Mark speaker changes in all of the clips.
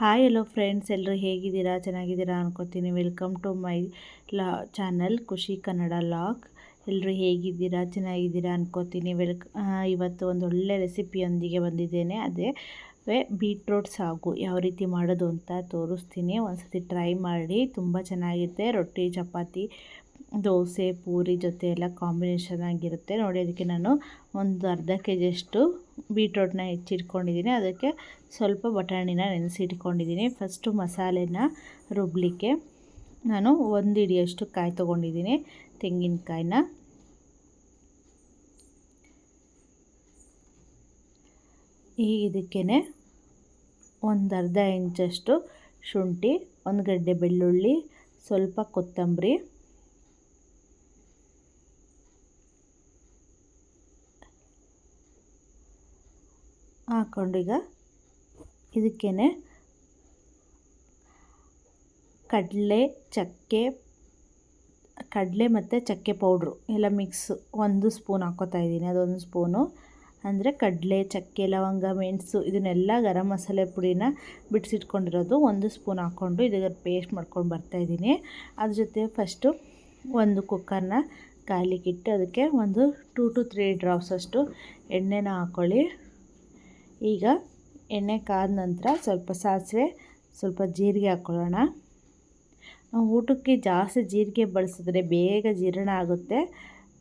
Speaker 1: Hi hello friends, ಎಲ್ಲರೂ ಹೇಗಿದ್ದೀರಾ? ಚೆನ್ನಾಗಿದ್ದೀರಾ ಅನ್ಕೋತೀನಿ. ವೆಲ್ಕಮ್ ಟು ಮೈ ಚಾನಲ್ ಖುಷಿ ಕನ್ನಡ ಲಾಗ್. ಎಲ್ಲರೂ ಹೇಗಿದ್ದೀರಾ? ಚೆನ್ನಾಗಿದ್ದೀರಾ ಅನ್ಕೋತೀನಿ. ಇವತ್ತು ಒಂದು ಒಳ್ಳೆ ರೆಸಿಪಿಯೊಂದಿಗೆ ಬಂದಿದ್ದೇನೆ. ಅದೇ ಬೀಟ್ರೋಟ್ ಸಾಗು ಯಾವ ರೀತಿ ಮಾಡೋದು ಅಂತ ತೋರಿಸ್ತೀನಿ. ಒಂದ್ಸತಿ ಟ್ರೈ ಮಾಡಿ, ತುಂಬ ಚೆನ್ನಾಗಿರುತ್ತೆ. ರೊಟ್ಟಿ, ಚಪಾತಿ, ದೋಸೆ, ಪೂರಿ ಜೊತೆ ಎಲ್ಲ ಕಾಂಬಿನೇಷನ್ ಆಗಿರುತ್ತೆ ನೋಡಿ. ಅದಕ್ಕೆ ನಾನು ಒಂದು ಅರ್ಧ ಕೆಜಿಯಷ್ಟು ಬೀಟ್ರೋಟ್ನ ಹೆಚ್ಚಿಟ್ಕೊಂಡಿದ್ದೀನಿ. ಅದಕ್ಕೆ ಸ್ವಲ್ಪ ಬಟಾಣಿನ ನೆನೆಸಿಟ್ಕೊಂಡಿದ್ದೀನಿ. ಫಸ್ಟು ಮಸಾಲೆನ ರುಬ್ಬಲಿಕ್ಕೆ ನಾನು ಒಂದು ಹಿಡಿಯಷ್ಟು ಕಾಯಿ ತೊಗೊಂಡಿದ್ದೀನಿ, ತೆಂಗಿನಕಾಯಿನ. ಈಗ ಇದಕ್ಕೇ ಒಂದು ಅರ್ಧ ಇಂಚಷ್ಟು ಶುಂಠಿ, ಒಂದು ಗಡ್ಡೆ ಬೆಳ್ಳುಳ್ಳಿ, ಸ್ವಲ್ಪ ಕೊತ್ತಂಬರಿ, ಹಾಕ್ಕೊಂಡು ಈಗ ಇದಕ್ಕೇ ಕಡಲೆ ಮತ್ತು ಚಕ್ಕೆ ಪೌಡ್ರು ಎಲ್ಲ ಮಿಕ್ಸ್ 1 ಸ್ಪೂನ್ ಹಾಕ್ಕೋತಾ ಇದ್ದೀನಿ. ಅದೊಂದು ಸ್ಪೂನು ಅಂದರೆ ಕಡಲೆ, ಚಕ್ಕೆ, ಲವಂಗ, ಮೆಣಸು ಇದನ್ನೆಲ್ಲ ಗರಂ ಮಸಾಲೆ ಪುಡಿನ ಬಿಡಿಸಿಟ್ಕೊಂಡಿರೋದು 1 ಸ್ಪೂನ್ ಹಾಕ್ಕೊಂಡು ಇದಕ್ಕೆ ಪೇಸ್ಟ್ ಮಾಡ್ಕೊಂಡು ಬರ್ತಾಯಿದ್ದೀನಿ. ಅದ್ರ ಜೊತೆ ಫಸ್ಟು ಒಂದು ಕುಕ್ಕರ್ನ ಕಾಯ್ಲಿಕ್ಕಿಟ್ಟು ಅದಕ್ಕೆ ಒಂದು 2 to 3 ಡ್ರಾಪ್ಸ್ ಅಷ್ಟು ಎಣ್ಣೆನ ಹಾಕ್ಕೊಳ್ಳಿ. ಈಗ ಎಣ್ಣೆ ಕಾದ ನಂತರ ಸ್ವಲ್ಪ ಸಾಸಿವೆ, ಸ್ವಲ್ಪ ಜೀರಿಗೆ ಹಾಕ್ಕೊಳ್ಳೋಣ. ನಾವು ಊಟಕ್ಕೆ ಜಾಸ್ತಿ ಜೀರಿಗೆ ಬಳಸಿದ್ರೆ ಬೇಗ ಜೀರ್ಣ ಆಗುತ್ತೆ.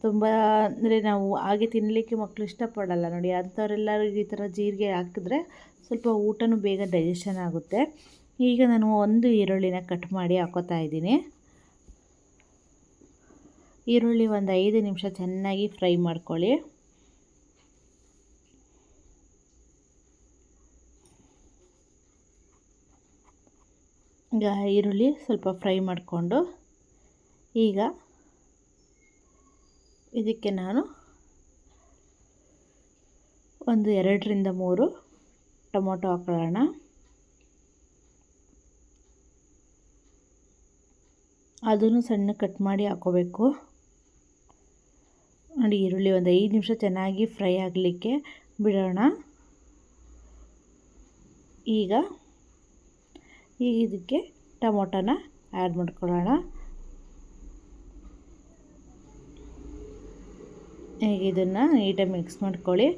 Speaker 1: ತುಂಬ ಅಂದರೆ ನಾವು ಹಾಗೆ ತಿನ್ನಲಿಕ್ಕೆ ಮಕ್ಕಳು ಇಷ್ಟಪಡಲ್ಲ ನೋಡಿ. ಅಂಥವರೆಲ್ಲರೂ ಈ ಥರ ಜೀರಿಗೆ ಹಾಕಿದ್ರೆ ಸ್ವಲ್ಪ ಊಟನೂ ಬೇಗ ಡೈಜೆಷನ್ ಆಗುತ್ತೆ. ಈಗ ನಾನು ಒಂದು ಈರುಳ್ಳಿನ ಕಟ್ ಮಾಡಿ ಹಾಕ್ಕೋತಾ ಇದ್ದೀನಿ. ಈರುಳ್ಳಿ ಒಂದು 5 ನಿಮಿಷ ಚೆನ್ನಾಗಿ ಫ್ರೈ ಮಾಡ್ಕೊಳ್ಳಿ. ಈಗ ಈರುಳ್ಳಿ ಸ್ವಲ್ಪ ಫ್ರೈ ಮಾಡಿಕೊಂಡು ಈಗ ಇದಕ್ಕೆ ನಾನು ಒಂದು 2 ರಿಂದ 3 ಟೊಮೊಟೊ ಹಾಕೊಳ್ಳೋಣ. ಅದನ್ನು ಸಣ್ಣ ಕಟ್ ಮಾಡಿ ಹಾಕೋಬೇಕು ನೋಡಿ. ಈರುಳ್ಳಿ ಒಂದು 5 ನಿಮಿಷ ಚೆನ್ನಾಗಿ ಫ್ರೈ ಆಗಲಿಕ್ಕೆ ಬಿಡೋಣ. ಈಗ ಇದಕ್ಕೆ ಟೊಮೊಟೊನ ಆ್ಯಡ್ ಮಾಡ್ಕೊಳ್ಳೋಣ. ಈಗ ಇದನ್ನು ನೀಟಾಗಿ ಮಿಕ್ಸ್ ಮಾಡ್ಕೊಳ್ಳಿ.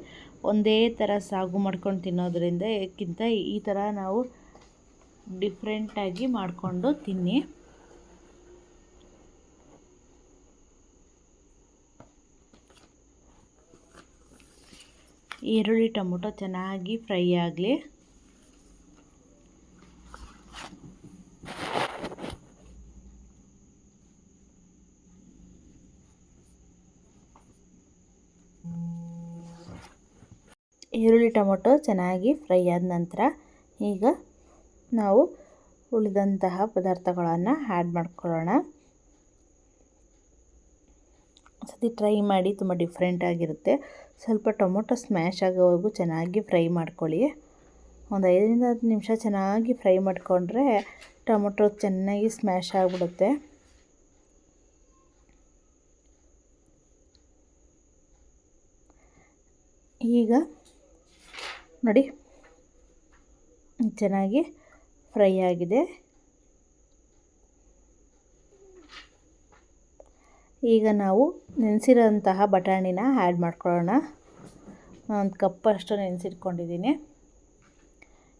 Speaker 1: ಒಂದೇ ಥರ ಸಾಗು ಮಾಡ್ಕೊಂಡು ತಿನ್ನೋದ್ರಿಂದ ಇದಕ್ಕಿಂತ ಈ ಥರ ನಾವು ಡಿಫ್ರೆಂಟಾಗಿ ಮಾಡಿಕೊಂಡು ತಿನ್ನಿ. ಈರುಳ್ಳಿ ಟೊಮೊಟೊ ಚೆನ್ನಾಗಿ ಫ್ರೈ ಆಗಲಿ. ಈರುಳ್ಳಿ ಟೊಮೊಟೊ ಚೆನ್ನಾಗಿ ಫ್ರೈ ಆದ ನಂತರ ಈಗ ನಾವು ಉಳಿದಂತಹ ಪದಾರ್ಥಗಳನ್ನು ಆ್ಯಡ್ ಮಾಡ್ಕೊಳ್ಳೋಣ. ಸತಿ ಟ್ರೈ ಮಾಡಿ, ತುಂಬ ಡಿಫ್ರೆಂಟಾಗಿರುತ್ತೆ. ಸ್ವಲ್ಪ ಟೊಮೊಟೊ ಸ್ಮ್ಯಾಶ್ ಆಗೋವರೆಗೂ ಚೆನ್ನಾಗಿ ಫ್ರೈ ಮಾಡ್ಕೊಳ್ಳಿ. ಒಂದು 5 ರಿಂದ 10 ನಿಮಿಷ ಚೆನ್ನಾಗಿ ಫ್ರೈ ಮಾಡಿಕೊಂಡ್ರೆ ಟೊಮೊಟೊ ಚೆನ್ನಾಗಿ ಸ್ಮ್ಯಾಶ್ ಆಗಿಬಿಡುತ್ತೆ. ಈಗ ನೋಡಿ ಚೆನ್ನಾಗಿ ಫ್ರೈ ಆಗಿದೆ. ಈಗ ನಾವು ನೆನೆಸಿರೋಂತಹ ಬಟಾಣಿನ ಆ್ಯಡ್ ಮಾಡ್ಕೊಳ್ಳೋಣ. ಒಂದು ಕಪ್ ಅಷ್ಟು ನೆನೆಸಿಟ್ಕೊಂಡಿದ್ದೀನಿ,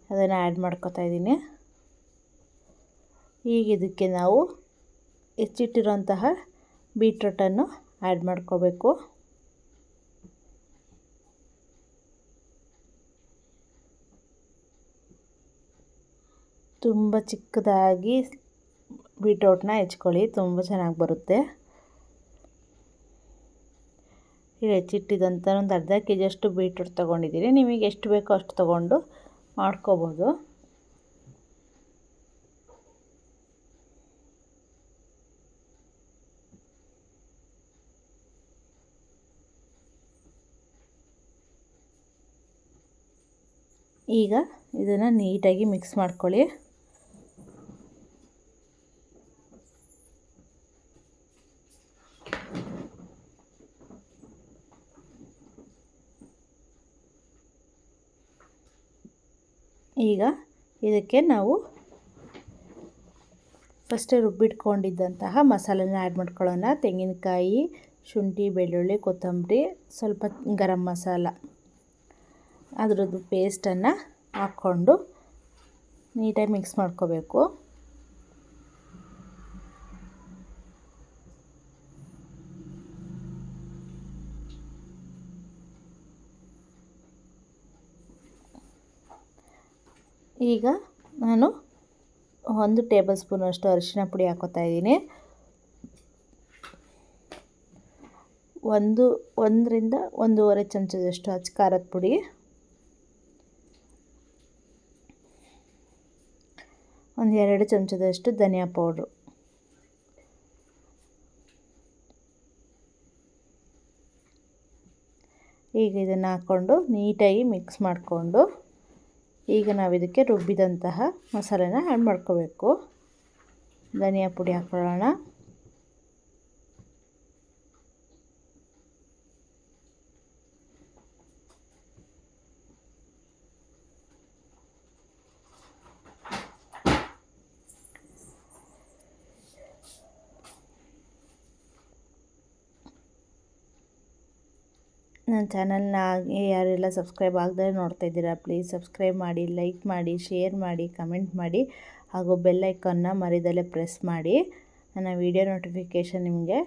Speaker 1: ಅದನ್ನು ಆ್ಯಡ್ ಮಾಡ್ಕೊತಾ ಇದ್ದೀನಿ. ಈಗ ಇದಕ್ಕೆ ನಾವು ಹೆಚ್ಚಿಟ್ಟಿರೋಂತಹ ಬೀಟ್ರೋಟನ್ನು ಆ್ಯಡ್ ಮಾಡ್ಕೋಬೇಕು. ತುಂಬ ಚಿಕ್ಕದಾಗಿ ಬೀಟ್ರೋಟ್ನ ಹೆಚ್ಕೊಳ್ಳಿ, ತುಂಬ ಚೆನ್ನಾಗಿ ಬರುತ್ತೆ. ಈಗ ಹೆಚ್ಚಿಟ್ಟಿದಂಥ ಒಂದು ಅರ್ಧ ಕೆಜಿಯಷ್ಟು ಬೀಟ್ರೋಟ್ ತೊಗೊಂಡಿದ್ದೀನಿ. ನಿಮಗೆ ಎಷ್ಟು ಬೇಕೋ ಅಷ್ಟು ತೊಗೊಂಡು ಮಾಡ್ಕೋಬೋದು. ಈಗ ಇದನ್ನು ನೀಟಾಗಿ ಮಿಕ್ಸ್ ಮಾಡ್ಕೊಳ್ಳಿ. ಈಗ ಇದಕ್ಕೆ ನಾವು ಫಸ್ಟೇ ರುಬ್ಬಿಟ್ಕೊಂಡಿದ್ದಂತಹ ಮಸಾಲೆನ ಆ್ಯಡ್ ಮಾಡ್ಕೊಳ್ಳೋಣ. ತೆಂಗಿನಕಾಯಿ, ಶುಂಠಿ, ಬೆಳ್ಳುಳ್ಳಿ, ಕೊತ್ತಂಬರಿ, ಸ್ವಲ್ಪ ಗರಂ ಮಸಾಲ, ಅದರದ್ದು ಪೇಸ್ಟನ್ನು ಹಾಕ್ಕೊಂಡು ನೀಟಾಗಿ ಮಿಕ್ಸ್ ಮಾಡ್ಕೋಬೇಕು. ಈಗ ನಾನು 1 ಟೇಬಲ್ ಸ್ಪೂನಷ್ಟು ಅರಿಶಿನ ಪುಡಿ ಹಾಕೋತಾ ಇದ್ದೀನಿ. 1 ರಿಂದ 1.5 ಚಮಚದಷ್ಟು ಅಚ್ಚ ಖಾರದ ಪುಡಿ, ಒಂದು 2 ಚಮಚದಷ್ಟು ಧನಿಯಾ ಪೌಡ್ರು, ಈಗ ಇದನ್ನು ಹಾಕ್ಕೊಂಡು ನೀಟಾಗಿ ಮಿಕ್ಸ್ ಮಾಡಿಕೊಂಡು ಈಗ ನಾವು ಇದಕ್ಕೆ ರುಬ್ಬಿದಂತಹ ಮಸಾಲೆನ ಆ್ಯಡ್ ಮಾಡ್ಕೋಬೇಕು. ಧನಿಯಾ ಪುಡಿ ಹಾಕ್ಕೊಳ್ಳೋಣ. ನನ್ನ ಚಾನಲ್ನ ಯಾರೆಲ್ಲ ಸಬ್ಸ್ಕ್ರೈಬ್ ಆಗದೆ ನೋಡ್ತಾ ಇದ್ದೀರಾ, ಪ್ಲೀಸ್ ಸಬ್ಸ್ಕ್ರೈಬ್ ಮಾಡಿ, ಲೈಕ್ ಮಾಡಿ, ಶೇರ್ ಮಾಡಿ, ಕಮೆಂಟ್ ಮಾಡಿ, ಹಾಗೂ ಬೆಲ್ ಐಕಾನ್ನ ಮರಿದಲ್ಲೇ ಪ್ರೆಸ್ ಮಾಡಿ. ನನ್ನ ವಿಡಿಯೋ ನೋಟಿಫಿಕೇಷನ್ ನಿಮಗೆ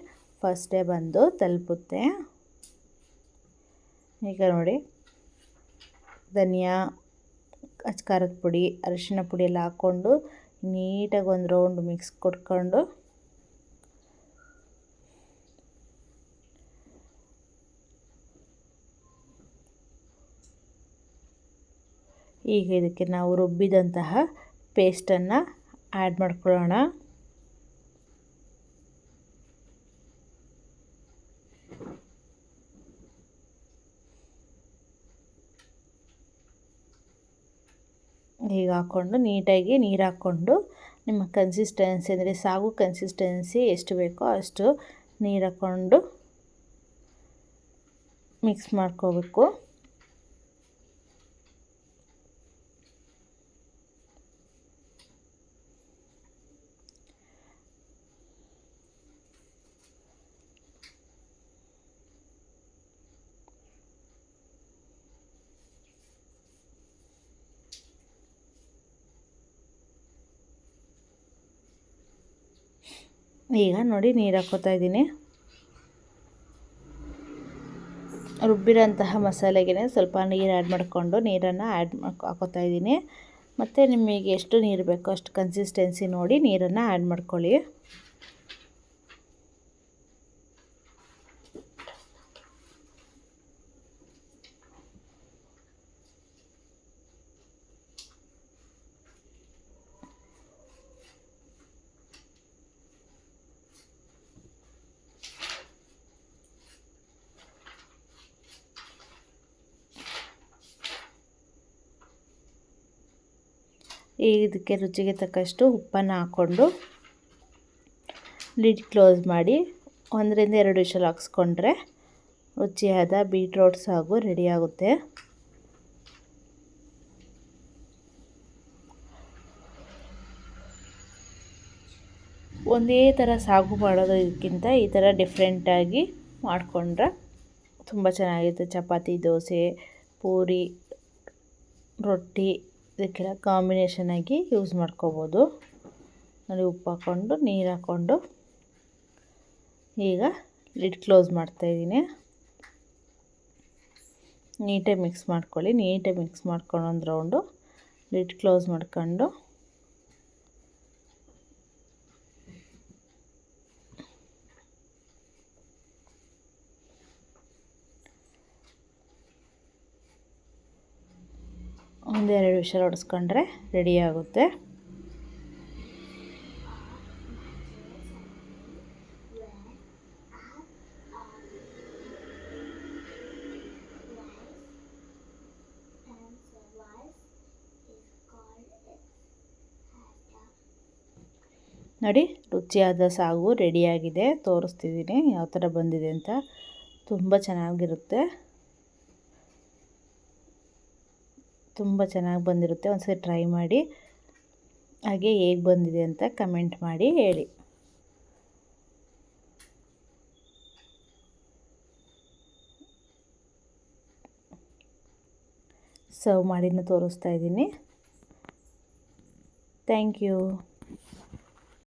Speaker 1: ಫಸ್ಟ್ ಡೇ ಬಂದು ತಲುಪುತ್ತೆ. ಈಗ ನೋಡಿ, ಧನಿಯಾ, ಅಚ್ಚ ಖಾರದ ಪುಡಿ, ಅರಿಶಿನ ಪುಡಿ ಎಲ್ಲ ಹಾಕ್ಕೊಂಡು ನೀಟಾಗಿ ಒಂದು ರೌಂಡ್ ಮಿಕ್ಸ್ ಕೊಟ್ಕೊಂಡು ಈಗ ಇದಕ್ಕೆ ನಾವು ರುಬ್ಬಿದಂತಹ ಪೇಸ್ಟನ್ನು ಆ್ಯಡ್ ಮಾಡ್ಕೊಳ್ಳೋಣ. ಈಗ ಹಾಕ್ಕೊಂಡು ನೀಟಾಗಿ ನೀರು ಹಾಕ್ಕೊಂಡು ನಿಮ್ಮ ಕನ್ಸಿಸ್ಟೆನ್ಸಿ ಅಂದರೆ ಸಾಗು ಕನ್ಸಿಸ್ಟೆನ್ಸಿ ಎಷ್ಟು ಬೇಕೋ ಅಷ್ಟು ನೀರು ಹಾಕ್ಕೊಂಡು ಮಿಕ್ಸ್ ಮಾಡ್ಕೋಬೇಕು. ಈಗ ನೋಡಿ ನೀರು ಹಾಕ್ಕೋತಾ ಇದ್ದೀನಿ. ರುಬ್ಬಿರೋಂತಹ ಮಸಾಲೆಗೆ ಸ್ವಲ್ಪ ನೀರು ಆ್ಯಡ್ ಮಾಡಿಕೊಂಡು ನೀರನ್ನು ಹಾಕ್ಕೋತಾ ಇದ್ದೀನಿ. ಮತ್ತು ನಿಮಗೆ ಎಷ್ಟು ನೀರು ಬೇಕೋ ಅಷ್ಟು ಕನ್ಸಿಸ್ಟೆನ್ಸಿ ನೋಡಿ ನೀರನ್ನು ಆ್ಯಡ್ ಮಾಡ್ಕೊಳ್ಳಿ. ಇದಕ್ಕೆ ರುಚಿಗೆ ತಕ್ಕಷ್ಟು ಉಪ್ಪನ್ನು ಹಾಕ್ಕೊಂಡು ಲಿಡ್ ಕ್ಲೋಸ್ ಮಾಡಿ 1 ರಿಂದ 2 ವಿಷಲ್ ಹಾಕ್ಸ್ಕೊಂಡ್ರೆ ರುಚಿಯಾದ ಬೀಟ್ರೋಟ್ ಸಾಗು ರೆಡಿಯಾಗುತ್ತೆ. ಒಂದೇ ಥರ ಸಾಗು ಮಾಡೋದಕ್ಕಿಂತ ಈ ಥರ ಡಿಫ್ರೆಂಟಾಗಿ ಮಾಡಿಕೊಂಡ್ರೆ ತುಂಬ ಚೆನ್ನಾಗಿರುತ್ತೆ. ಚಪಾತಿ, ದೋಸೆ, ಪೂರಿ, ರೊಟ್ಟಿ ಇದಕ್ಕೆಲ್ಲ ಕಾಂಬಿನೇಷನ್ ಆಗಿ ಯೂಸ್ ಮಾಡ್ಕೋಬೋದು. ನೋಡಿ, ಉಪ್ಪು ಹಾಕ್ಕೊಂಡು ನೀರು ಹಾಕ್ಕೊಂಡು ಈಗ ಲಿಡ್ ಕ್ಲೋಸ್ ಮಾಡ್ತಾಯಿದ್ದೀನಿ. ನೀಟಾಗಿ ಮಿಕ್ಸ್ ಮಾಡ್ಕೊಳ್ಳಿ. ನೀಟಾಗಿ ಮಿಕ್ಸ್ ಮಾಡ್ಕೊಂಡು ಒಂದು ರೌಂಡು ಲಿಡ್ ಕ್ಲೋಸ್ ಮಾಡ್ಕೊಂಡು ಒಂದು 2 ವಿಷಲ್ ಹೊಡೆಸ್ಕೊಂಡ್ರೆ ರೆಡಿ ಆಗುತ್ತೆ. ನೋಡಿ, ರುಚಿಯಾದ ಸಾಗು ರೆಡಿಯಾಗಿದೆ. ತೋರಿಸ್ತಿದ್ದೀನಿ ಯಾವ ಥರ ಬಂದಿದೆ ಅಂತ. ತುಂಬ ಚೆನ್ನಾಗಿರುತ್ತೆ, ತುಂಬ ಚೆನ್ನಾಗಿ ಬಂದಿರುತ್ತೆ. ಒಂದ್ಸರಿ ಟ್ರೈ ಮಾಡಿ, ಹಾಗೆ ಹೇಗೆ ಬಂದಿದೆ ಅಂತ ಕಮೆಂಟ್ ಮಾಡಿ ಹೇಳಿ. ಸರ್ವ್ ಮಾಡಿನ ತೋರಿಸ್ತಾ ಇದ್ದೀನಿ. Thank you.